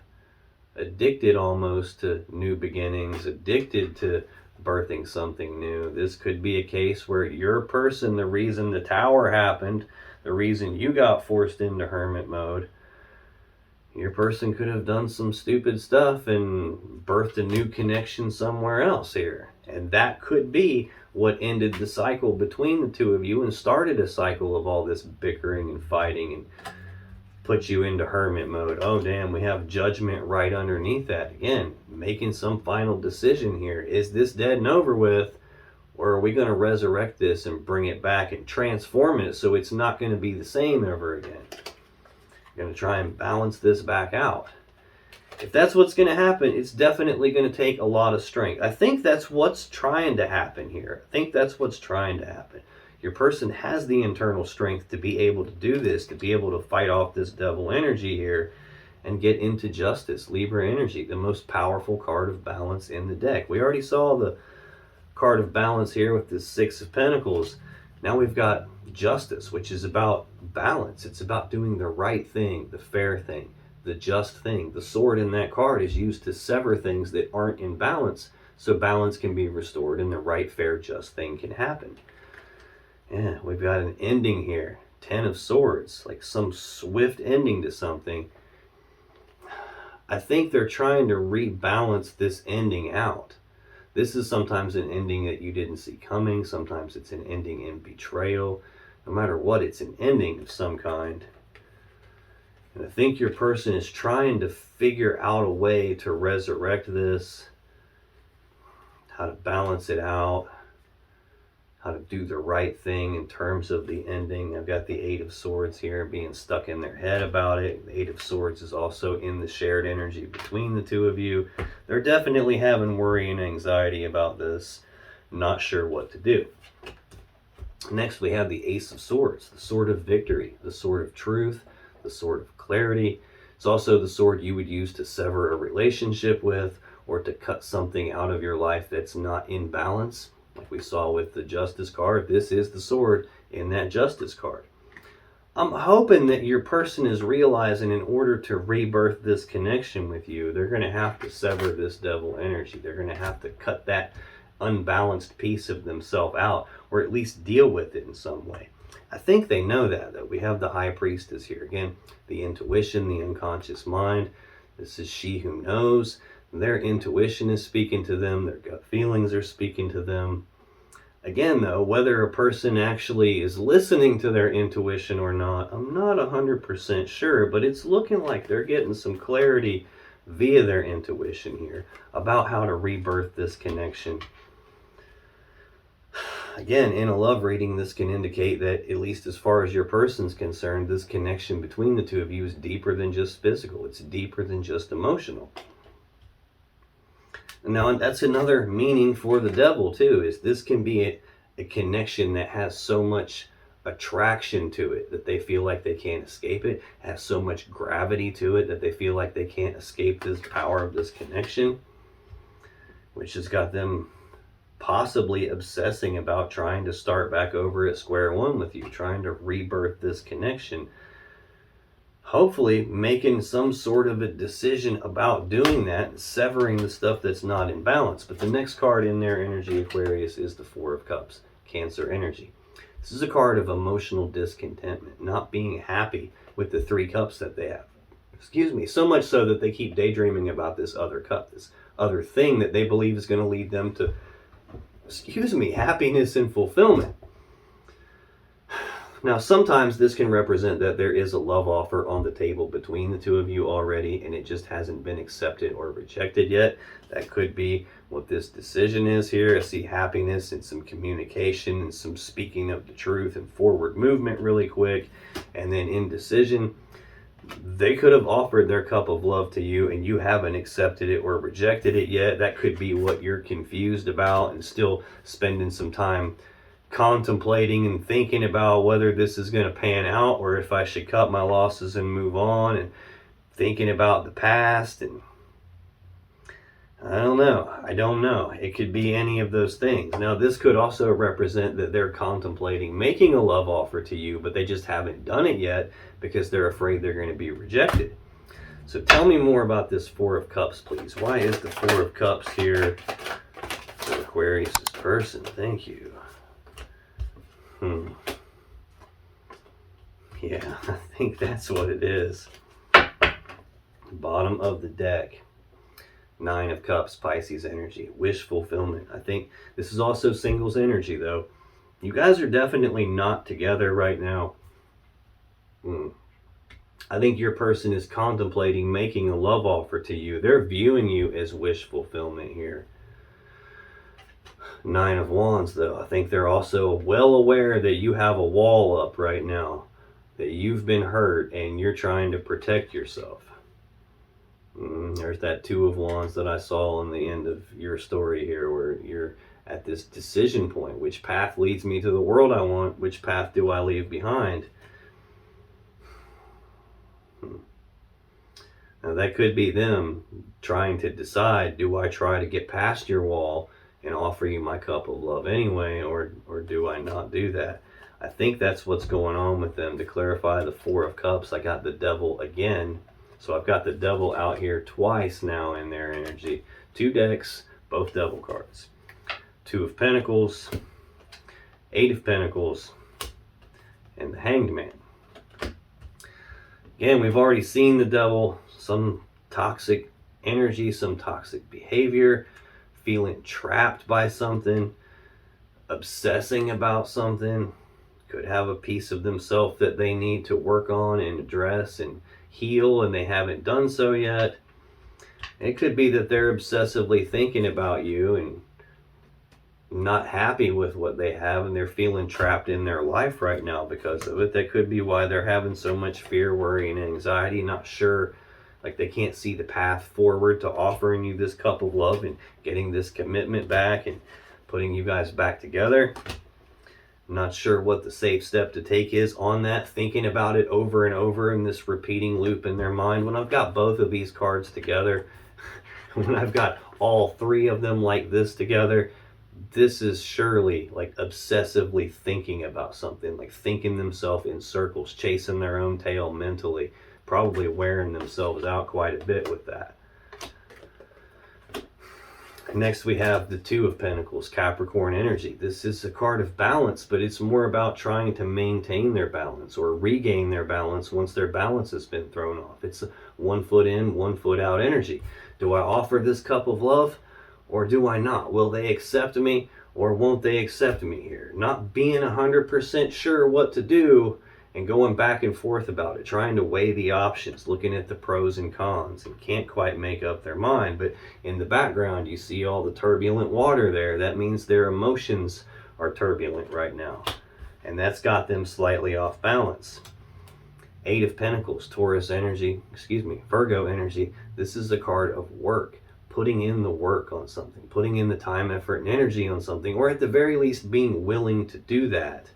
addicted almost to new beginnings, addicted to birthing something new. This could be a case where your person, the reason the tower happened, the reason you got forced into hermit mode, your person could have done some stupid stuff and birthed a new connection somewhere else here. And that could be what ended the cycle between the two of you and started a cycle of all this bickering and fighting and put you into hermit mode. Oh damn, we have judgment right underneath that. Again, making some final decision here. Is this dead and over with? Or are we going to resurrect this and bring it back and transform it so it's not going to be the same ever again? We're going to try and balance this back out. If that's what's going to happen, it's definitely going to take a lot of strength. I think that's what's trying to happen here. I think that's what's trying to happen. Your person has the internal strength to be able to do this, to be able to fight off this devil energy here and get into justice. Libra energy, the most powerful card of balance in the deck. We already saw the card of balance here with the Six of Pentacles. Now we've got justice, which is about balance. It's about doing the right thing, the fair thing, the just thing. The sword in that card is used to sever things that aren't in balance, so balance can be restored and the right, fair, just thing can happen. Yeah, we've got an ending here. 10 of Swords, like some swift ending to something. I think they're trying to rebalance this ending out. This is sometimes an ending that you didn't see coming. Sometimes it's an ending in betrayal. No matter what, it's an ending of some kind. And I think your person is trying to figure out a way to resurrect this, how to balance it out, how to do the right thing in terms of the ending. I've got the Eight of Swords here being stuck in their head about it. The Eight of Swords is also in the shared energy between the two of you. They're definitely having worry and anxiety about this, not sure what to do. Next, we have the Ace of Swords, the sword of victory, the sword of truth, the sword of clarity. It's also the sword you would use to sever a relationship with or to cut something out of your life that's not in balance. Like we saw with the Justice card, this is the sword in that Justice card. I'm hoping that your person is realizing in order to rebirth this connection with you, they're going to have to sever this devil energy. They're going to have to cut that unbalanced piece of themselves out, or at least deal with it in some way. I think they know that we have the High Priestess here. Again, the intuition, the unconscious mind. This is she who knows. Their intuition is speaking to them. Their gut feelings are speaking to them. Again, though, whether a person actually is listening to their intuition or not, I'm not 100% sure, but it's looking like they're getting some clarity via their intuition here about how to rebirth this connection. Again, in a love reading, this can indicate that, at least as far as your person's concerned, this connection between the two of you is deeper than just physical. It's deeper than just emotional. Now, that's another meaning for the devil, too, is this can be a connection that has so much attraction to it that they feel like they can't escape it, has so much gravity to it that they feel like they can't escape this power of this connection, which has got them possibly obsessing about trying to start back over at square one with you, trying to rebirth this connection. Hopefully making some sort of a decision about doing that, severing the stuff that's not in balance. But the next card in their energy, Aquarius, is the Four of Cups, Cancer energy. This is a card of emotional discontentment, not being happy with the 3 cups that they have. Excuse me, so much so that they keep daydreaming about this other cup, this other thing that they believe is going to lead them to, happiness and fulfillment. Now, sometimes this can represent that there is a love offer on the table between the two of you already, and it just hasn't been accepted or rejected yet. That could be what this decision is here. I see happiness and some communication and some speaking of the truth and forward movement really quick. And then indecision. They could have offered their cup of love to you and you haven't accepted it or rejected it yet. That could be what you're confused about and still spending some time contemplating and thinking about whether this is going to pan out or if I should cut my losses and move on, and thinking about the past. And I don't know. It could be any of those things. Now, this could also represent that they're contemplating making a love offer to you, but they just haven't done it yet because they're afraid they're going to be rejected. So tell me more about this Four of Cups, please. Why is the Four of Cups here for Aquarius' person? Thank you. Yeah, I think that's what it is. Bottom of the deck. Nine of Cups, Pisces energy. Wish fulfillment. I think this is also singles energy, though. You guys are definitely not together right now. I think your person is contemplating making a love offer to you. They're viewing you as wish fulfillment here. Nine of Wands, though. I think they're also well aware that you have a wall up right now, that you've been hurt and you're trying to protect yourself. There's that Two of Wands that I saw on the end of your story here, where you're at this decision point. Which path leads me to the world I want? Which path do I leave behind? Now, that could be them trying to decide, do I try to get past your wall and offer you my cup of love anyway, or do I not do that? I think that's what's going on with them. To clarify the Four of Cups, I got the Devil again. So I've got the Devil out here twice now in their energy. Two decks, both Devil cards. Two of Pentacles, Eight of Pentacles, and the Hanged Man. Again, we've already seen the Devil, some toxic energy, some toxic behavior, feeling trapped by something, obsessing about something, could have a piece of themselves that they need to work on and address and heal, and they haven't done so yet. It could be that they're obsessively thinking about you and not happy with what they have, and they're feeling trapped in their life right now because of it. That could be why they're having so much fear, worry, and anxiety, not sure, like they can't see the path forward to offering you this cup of love and getting this commitment back and putting you guys back together. I'm not sure what the safe step to take is on that, thinking about it over and over in this repeating loop in their mind. When I've got both of these cards together, when I've got all three of them like this together, this is surely like obsessively thinking about something, like thinking themselves in circles, chasing their own tail mentally, probably wearing themselves out quite a bit with that. Next, we have the Two of Pentacles, Capricorn energy. This is a card of balance, but it's more about trying to maintain their balance or regain their balance once their balance has been thrown off. It's a 1 foot in, 1 foot out energy. Do I offer this cup of love or do I not? Will they accept me or won't they accept me here? Not being 100% sure what to do and going back and forth about it, trying to weigh the options, looking at the pros and cons, and can't quite make up their mind. But in the background, you see all the turbulent water there. That means their emotions are turbulent right now, and that's got them slightly off balance. Eight of Pentacles, Taurus energy, Virgo energy. This is a card of work, putting in the work on something, putting in the time, effort, and energy on something, or at the very least being willing to do that.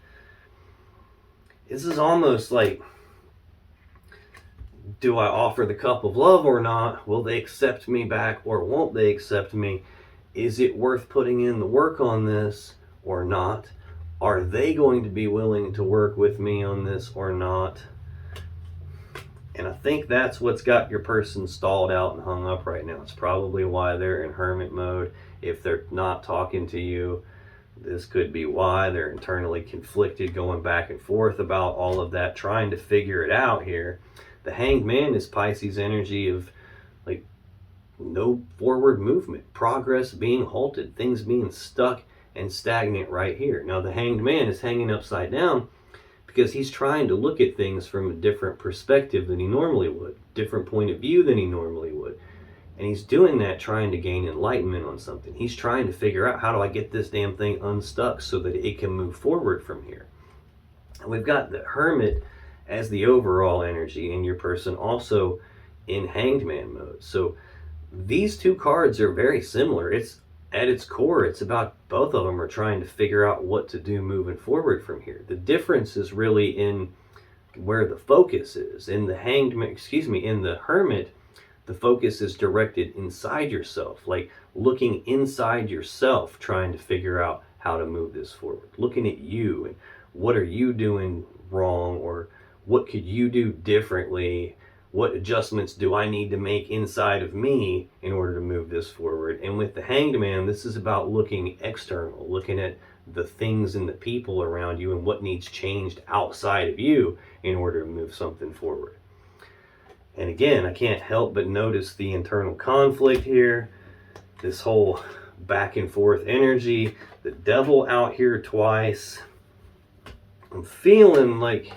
This is almost like, do I offer the cup of love or not? Will they accept me back or won't they accept me? Is it worth putting in the work on this or not? Are they going to be willing to work with me on this or not? And I think that's what's got your person stalled out and hung up right now. It's probably why they're in hermit mode. If they're not talking to you, this could be why they're internally conflicted, going back and forth about all of that, trying to figure it out here. The Hanged Man is Pisces energy of like no forward movement, progress being halted, things being stuck and stagnant right here. Now the Hanged Man is hanging upside down because he's trying to look at things from a different perspective than he normally would, different point of view than he normally would. And he's doing that trying to gain enlightenment on something. He's trying to figure out, how do I get this damn thing unstuck so that it can move forward from here? And we've got the Hermit as the overall energy, and your person also in Hanged Man mode. So these two cards are very similar. It's at its core, it's about both of them are trying to figure out what to do moving forward from here. The difference is really in where the focus is. In the in the Hermit, the focus is directed inside yourself, like looking inside yourself, trying to figure out how to move this forward. Looking at you and what are you doing wrong, or what could you do differently? What adjustments do I need to make inside of me in order to move this forward? And with the Hanged Man, this is about looking external, looking at the things and the people around you and what needs changed outside of you in order to move something forward. And again, I can't help but notice the internal conflict here, this whole back and forth energy, the Devil out here twice. I'm feeling like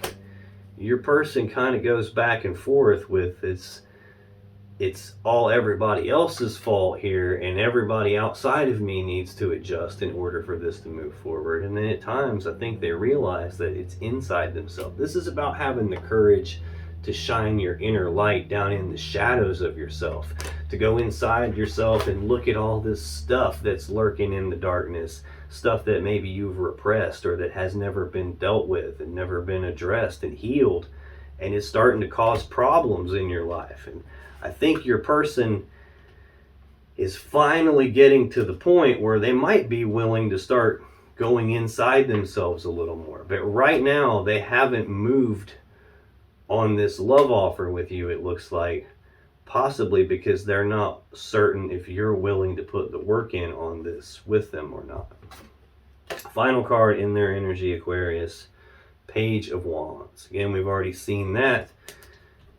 your person kind of goes back and forth with it's all everybody else's fault here, and everybody outside of me needs to adjust in order for this to move forward. And then at times I think they realize that it's inside themselves. This is about having the courage to shine your inner light down in the shadows of yourself, to go inside yourself and look at all this stuff that's lurking in the darkness, stuff that maybe you've repressed or that has never been dealt with and never been addressed and healed, and is starting to cause problems in your life. And I think your person is finally getting to the point where they might be willing to start going inside themselves a little more. But right now they haven't moved on this love offer with you, it looks like, possibly because they're not certain if you're willing to put the work in on this with them or not. Final card in their energy, Aquarius, Page of Wands. Again, we've already seen that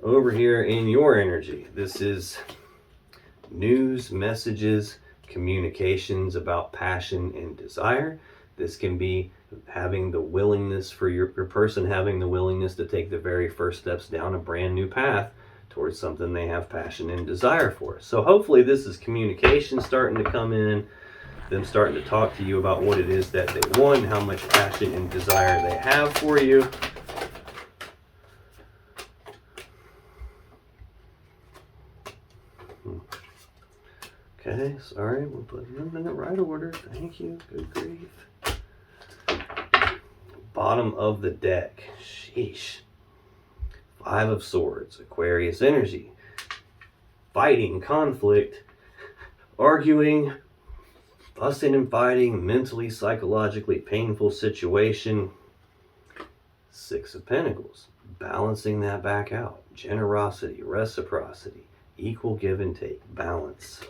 over here in your energy. This is news, messages, communications about passion and desire. This can be having the willingness for your person, having the willingness to take the very first steps down a brand new path towards something they have passion and desire for. So hopefully this is communication starting to come in, them starting to talk to you about what it is that they want, how much passion and desire they have for you. Okay, sorry, we'll put them in the right order. Thank you. Good grief. Bottom of the deck. Sheesh. Five of Swords. Aquarius energy. Fighting, conflict, arguing, fussing and fighting, mentally, psychologically painful situation. Six of Pentacles. Balancing that back out. Generosity, reciprocity, equal give and take, balance.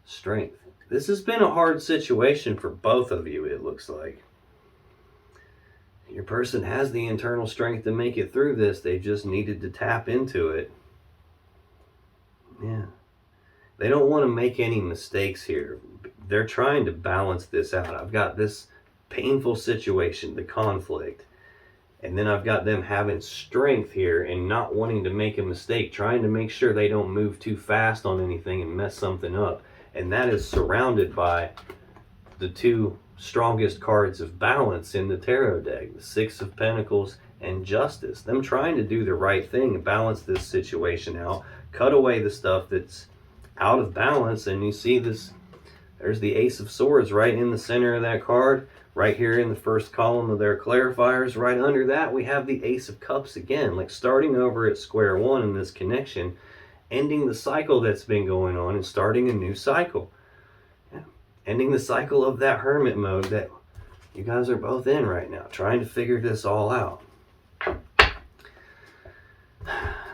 Strength. This has been a hard situation for both of you, it looks like. Your person has the internal strength to make it through this. They just needed to tap into it. Yeah. They don't want to make any mistakes here. They're trying to balance this out. I've got this painful situation, the conflict. And then I've got them having strength here and not wanting to make a mistake, trying to make sure they don't move too fast on anything and mess something up. And that is surrounded by the two strongest cards of balance in the tarot deck, the Six of Pentacles and Justice. Them trying to do the right thing and balance this situation out, cut away the stuff that's out of balance. And you see this, there's the Ace of Swords right in the center of that card, right here in the first column of their clarifiers. Right under that we have the Ace of Cups again, like starting over at square one in this connection, ending the cycle that's been going on and starting a new cycle. Yeah. Ending the cycle of that hermit mode that you guys are both in right now, trying to figure this all out.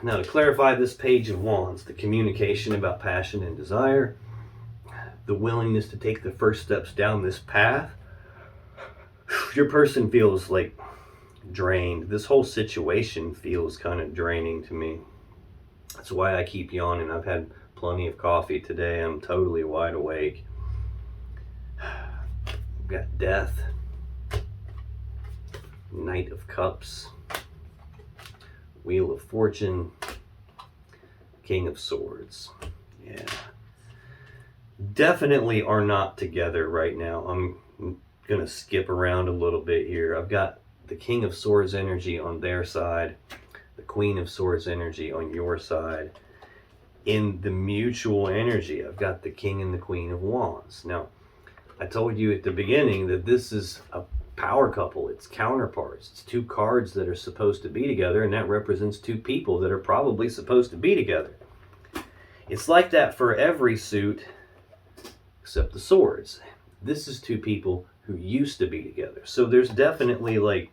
Now, to clarify this Page of Wands, the communication about passion and desire, the willingness to take the first steps down this path. Your person feels like drained. This whole situation feels kind of draining to me. That's why I keep yawning. I've had plenty of coffee today. I'm totally wide awake. We've got death, Knight of Cups, Wheel of Fortune, King of Swords. Yeah. Definitely are not together right now. I'm going to skip around a little bit here. I've got the King of Swords energy on their side, the Queen of Swords energy on your side. In the mutual energy, I've got the King and the Queen of Wands. Now, I told you at the beginning that this is a power couple. It's counterparts. It's two cards that are supposed to be together, and that represents two people that are probably supposed to be together. It's like that for every suit except the swords. This is two people who used to be together. So there's definitely like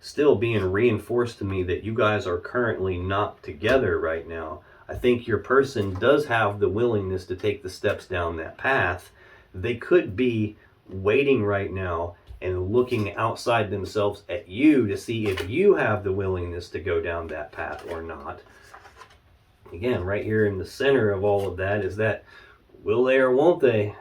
still being reinforced to me that you guys are currently not together right now. I think your person does have the willingness to take the steps down that path. They could be waiting right now and looking outside themselves at you to see if you have the willingness to go down that path or not. Again, right here in the center of all of that is that, will they or won't they?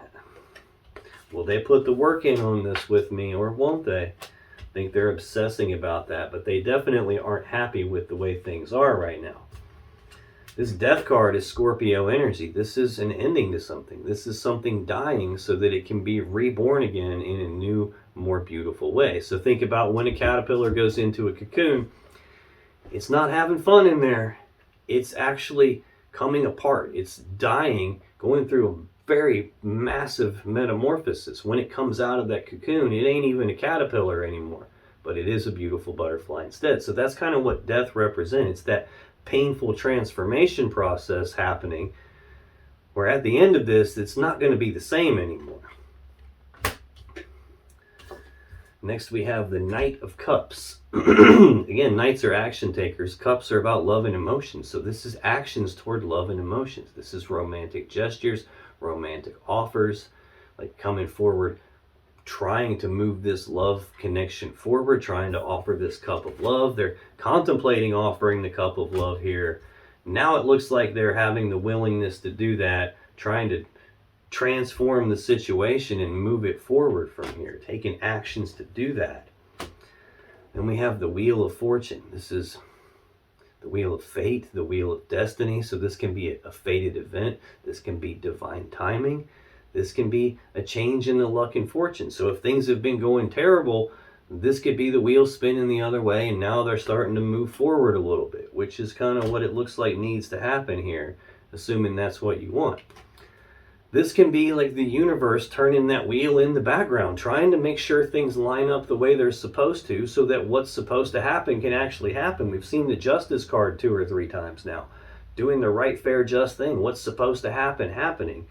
Will they put the work in on this with me or won't they? I think they're obsessing about that, but they definitely aren't happy with the way things are right now. This Death card is Scorpio energy. This is an ending to something. This is something dying so that it can be reborn again in a new, more beautiful way. So think about when a caterpillar goes into a cocoon. It's not having fun in there. It's actually coming apart. It's dying, going through a very massive metamorphosis. When it comes out of that cocoon, it ain't even a caterpillar anymore, but it is a beautiful butterfly instead. So that's kind of what death represents. It's that painful transformation process happening where at the end of this, it's not going to be the same anymore. Next, we have the Knight of Cups. Again, knights are action takers. Cups are about love and emotions. So this is actions toward love and emotions. This is romantic gestures, romantic offers, like coming forward, trying to move this love connection forward, trying to offer this cup of love. They're contemplating offering the cup of love here. Now it looks like they're having the willingness to do that, trying to transform the situation and move it forward from here, taking actions to do that. Then we have the Wheel of Fortune. This is the Wheel of Fate, the Wheel of Destiny. So this can be a fated event. This can be divine timing. This can be a change in the luck and fortune. So if things have been going terrible, this could be the wheel spinning the other way, and now they're starting to move forward a little bit, which is kind of what it looks like needs to happen here, assuming that's what you want. This can be like the universe turning that wheel in the background, trying to make sure things line up the way they're supposed to so that what's supposed to happen can actually happen. We've seen the Justice card 2 or 3 times now. Doing the right, fair, just thing. What's supposed to happen, happening.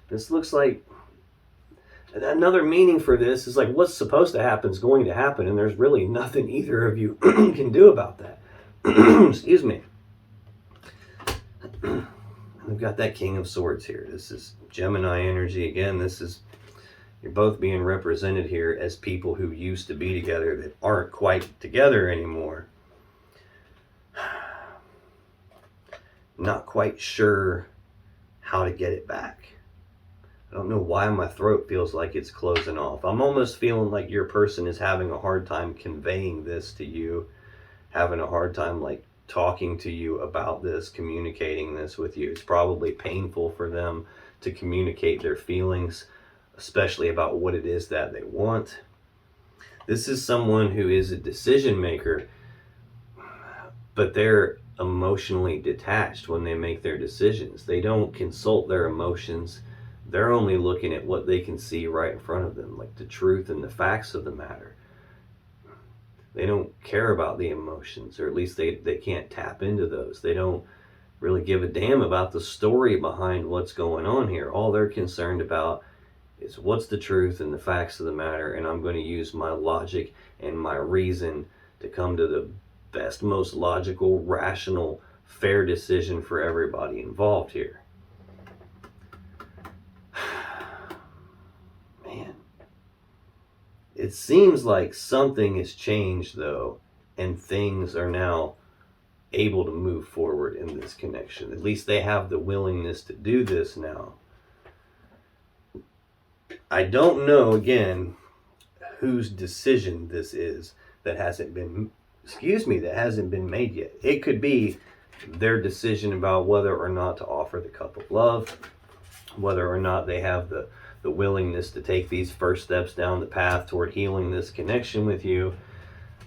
This looks like another meaning for this is like what's supposed to happen is going to happen, and there's really nothing either of you can do about that. Excuse me. We've got that King of Swords here. This is Gemini energy. Again, this is, you're both being represented here as people who used to be together that aren't quite together anymore. Not quite sure how to get it back. I don't know why my throat feels like it's closing off. I'm almost feeling like your person is having a hard time conveying this to you, having a hard time like talking to you about this, communicating this with you. It's probably painful for them to communicate their feelings, especially about what it is that they want. This is someone who is a decision maker, but they're emotionally detached when they make their decisions. They don't consult their emotions. They're only looking at what they can see right in front of them, like the truth and the facts of the matter. They don't care about the emotions, or at least they can't tap into those. They don't really give a damn about the story behind what's going on here. All they're concerned about is what's the truth and the facts of the matter, and I'm going to use my logic and my reason to come to the best, most logical, rational, fair decision for everybody involved here. Man, it seems like something has changed though, and things are now able to move forward in this connection. At least they have the willingness to do this now. I don't know, again, whose decision this is. that hasn't been, that hasn't been made yet. It could be their decision about whether or not to offer the cup of love, whether or not they have the willingness to take these first steps down the path toward healing this connection with you.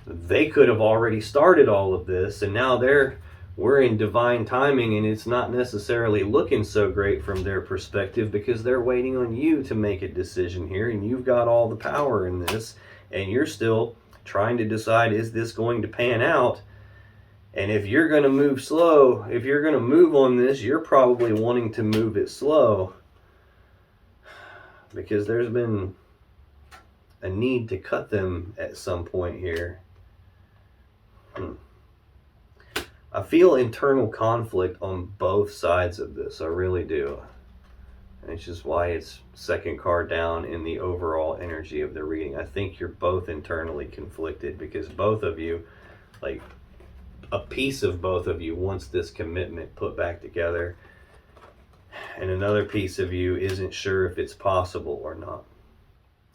They could have already started all of this, and now we're in divine timing, and it's not necessarily looking so great from their perspective because they're waiting on you to make a decision here, and you've got all the power in this, and you're still trying to decide, is this going to pan out? And if you're going to move slow, if you're going to move on this, you're probably wanting to move it slow because there's been a need to cut them at some point here. I feel internal conflict on both sides of this. I really do. And it's just why it's second card down in the overall energy of the reading. I think you're both internally conflicted because both of you, like a piece of both of you, wants this commitment put back together. And another piece of you isn't sure if it's possible or not.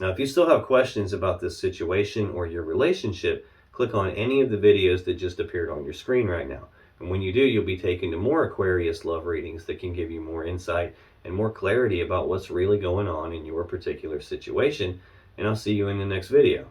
Now, if you still have questions about this situation or your relationship, click on any of the videos that just appeared on your screen right now. And when you do, you'll be taken to more Aquarius love readings that can give you more insight and more clarity about what's really going on in your particular situation. And I'll see you in the next video.